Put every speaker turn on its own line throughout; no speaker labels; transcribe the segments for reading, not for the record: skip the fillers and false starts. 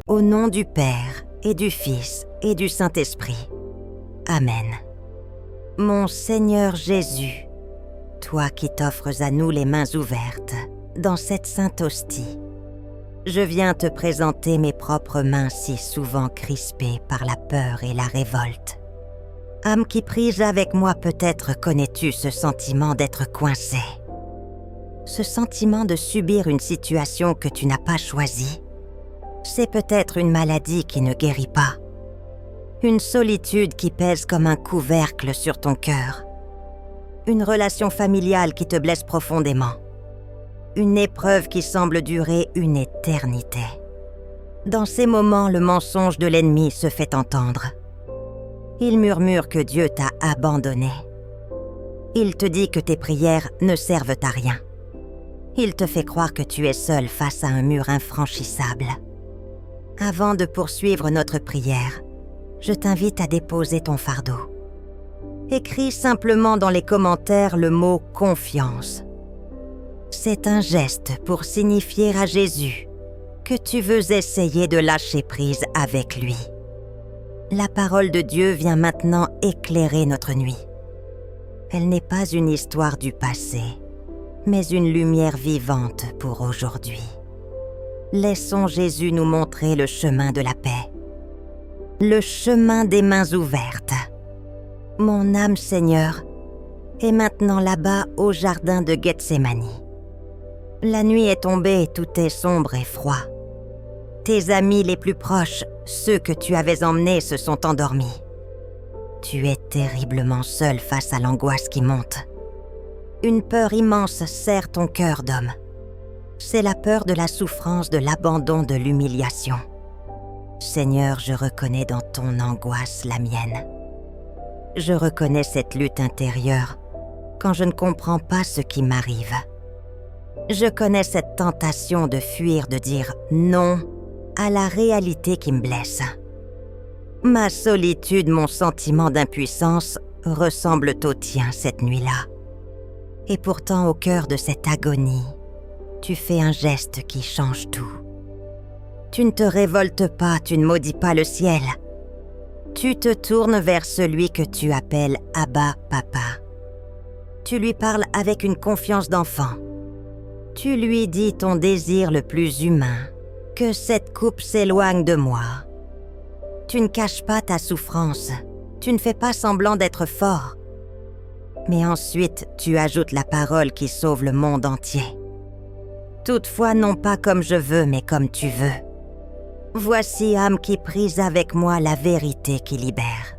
Au nom du Père, et du Fils, et du Saint-Esprit. Amen. Mon Seigneur Jésus, toi qui t'offres à nous les mains ouvertes, dans cette sainte hostie, je viens te présenter mes propres mains si souvent crispées par la peur et la révolte. Âme qui prise avec moi, peut-être connais-tu ce sentiment d'être coincé. Ce sentiment de subir une situation que tu n'as pas choisie. C'est peut-être une maladie qui ne guérit pas. Une solitude qui pèse comme un couvercle sur ton cœur. Une relation familiale qui te blesse profondément. Une épreuve qui semble durer une éternité. Dans ces moments, le mensonge de l'ennemi se fait entendre. Il murmure que Dieu t'a abandonné. Il te dit que tes prières ne servent à rien. Il te fait croire que tu es seul face à un mur infranchissable. Avant de poursuivre notre prière, je t'invite à déposer ton fardeau. Écris simplement dans les commentaires le mot « confiance ». C'est un geste pour signifier à Jésus que tu veux essayer de lâcher prise avec lui. La parole de Dieu vient maintenant éclairer notre nuit. Elle n'est pas une histoire du passé, mais une lumière vivante pour aujourd'hui. Laissons Jésus nous montrer le chemin de la paix. Le chemin des mains ouvertes. Mon âme, Seigneur, est maintenant là-bas au jardin de Gethsémani. La nuit est tombée et tout est sombre et froid. Tes amis les plus proches, ceux que tu avais emmenés, se sont endormis. Tu es terriblement seul face à l'angoisse qui monte. Une peur immense serre ton cœur d'homme. C'est la peur de la souffrance, de l'abandon, de l'humiliation. Seigneur, je reconnais dans ton angoisse la mienne. Je reconnais cette lutte intérieure quand je ne comprends pas ce qui m'arrive. Je connais cette tentation de fuir, de dire non à la réalité qui me blesse. Ma solitude, mon sentiment d'impuissance ressemblent au tien cette nuit-là. Et pourtant, au cœur de cette agonie, tu fais un geste qui change tout. Tu ne te révoltes pas, tu ne maudis pas le ciel. Tu te tournes vers celui que tu appelles Abba, Papa. Tu lui parles avec une confiance d'enfant. Tu lui dis ton désir le plus humain, que cette coupe s'éloigne de moi. Tu ne caches pas ta souffrance, tu ne fais pas semblant d'être fort. Mais ensuite, tu ajoutes la parole qui sauve le monde entier. Toutefois, non pas comme je veux, mais comme tu veux. Voici, âme qui prise avec moi la vérité qui libère.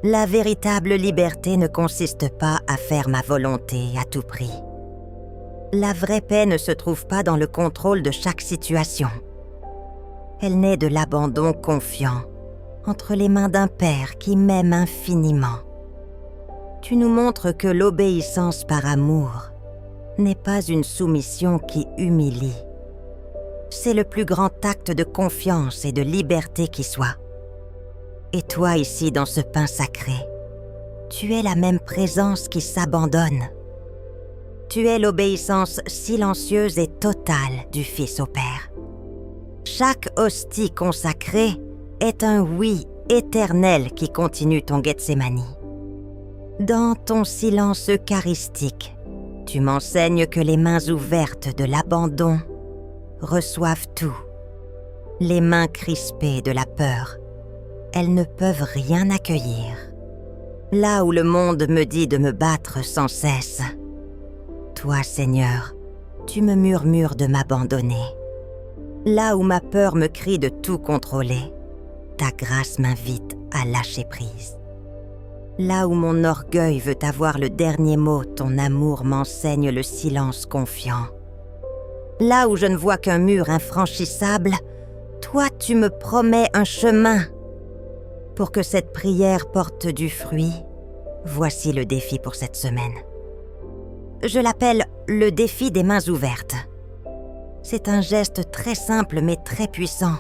La véritable liberté ne consiste pas à faire ma volonté à tout prix. La vraie paix ne se trouve pas dans le contrôle de chaque situation. Elle naît de l'abandon confiant entre les mains d'un Père qui m'aime infiniment. Tu nous montres que l'obéissance par amour n'est pas une soumission qui humilie. C'est le plus grand acte de confiance et de liberté qui soit. Et toi ici dans ce pain sacré, tu es la même présence qui s'abandonne. Tu es l'obéissance silencieuse et totale du Fils au Père. Chaque hostie consacrée est un oui éternel qui continue ton Gethsémani. Dans ton silence eucharistique, tu m'enseignes que les mains ouvertes de l'abandon reçoivent tout. Les mains crispées de la peur, elles ne peuvent rien accueillir. Là où le monde me dit de me battre sans cesse, toi, Seigneur, tu me murmures de m'abandonner. Là où ma peur me crie de tout contrôler, ta grâce m'invite à lâcher prise. Là où mon orgueil veut avoir le dernier mot, ton amour m'enseigne le silence confiant. Là où je ne vois qu'un mur infranchissable, toi tu me promets un chemin. Pour que cette prière porte du fruit, voici le défi pour cette semaine. Je l'appelle le défi des mains ouvertes. C'est un geste très simple mais très puissant.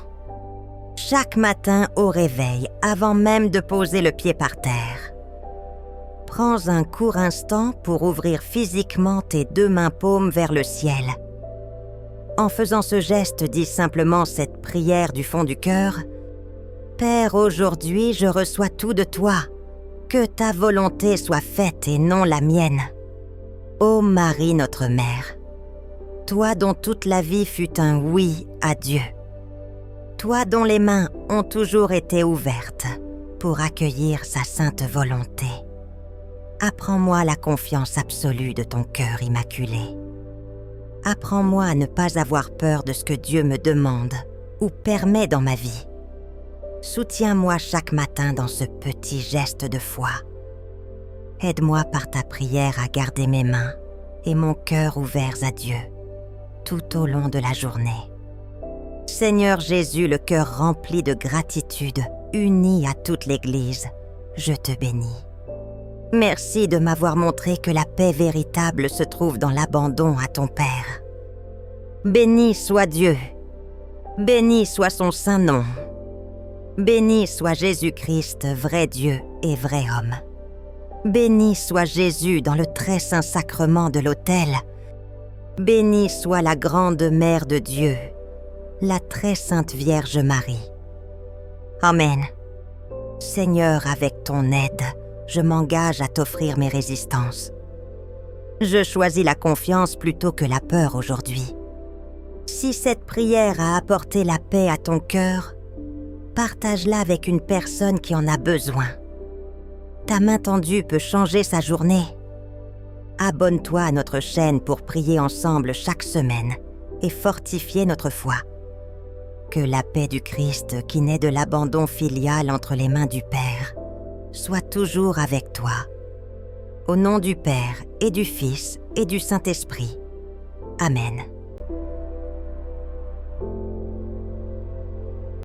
Chaque matin au réveil, avant même de poser le pied par terre, prends un court instant pour ouvrir physiquement tes deux mains paumes vers le ciel En faisant ce geste, dis simplement cette prière du fond du cœur. Père, aujourd'hui, je reçois tout de toi. Que ta volonté soit faite et non la mienne. Ô Marie, notre mère, toi dont toute la vie fut un oui à Dieu. Toi dont les mains ont toujours été ouvertes pour accueillir sa sainte volonté. Apprends-moi la confiance absolue de ton cœur immaculé. Apprends-moi à ne pas avoir peur de ce que Dieu me demande ou permet dans ma vie. Soutiens-moi chaque matin dans ce petit geste de foi. Aide-moi par ta prière à garder mes mains et mon cœur ouverts à Dieu tout au long de la journée. Seigneur Jésus, le cœur rempli de gratitude, uni à toute l'Église, je te bénis. Merci de m'avoir montré que la paix véritable se trouve dans l'abandon à ton Père. Béni soit Dieu, béni soit son saint nom, béni soit Jésus-Christ, vrai Dieu et vrai homme. Béni soit Jésus dans le très saint sacrement de l'autel. Béni soit la grande Mère de Dieu, la très sainte Vierge Marie. Amen. Seigneur, avec ton aide, je m'engage à t'offrir mes résistances. Je choisis la confiance plutôt que la peur aujourd'hui. Si cette prière a apporté la paix à ton cœur, partage-la avec une personne qui en a besoin. Ta main tendue peut changer sa journée. Abonne-toi à notre chaîne pour prier ensemble chaque semaine et fortifier notre foi. Que la paix du Christ, qui naît de l'abandon filial entre les mains du Père, soit toujours avec toi. Au nom du Père et du Fils et du Saint-Esprit. Amen.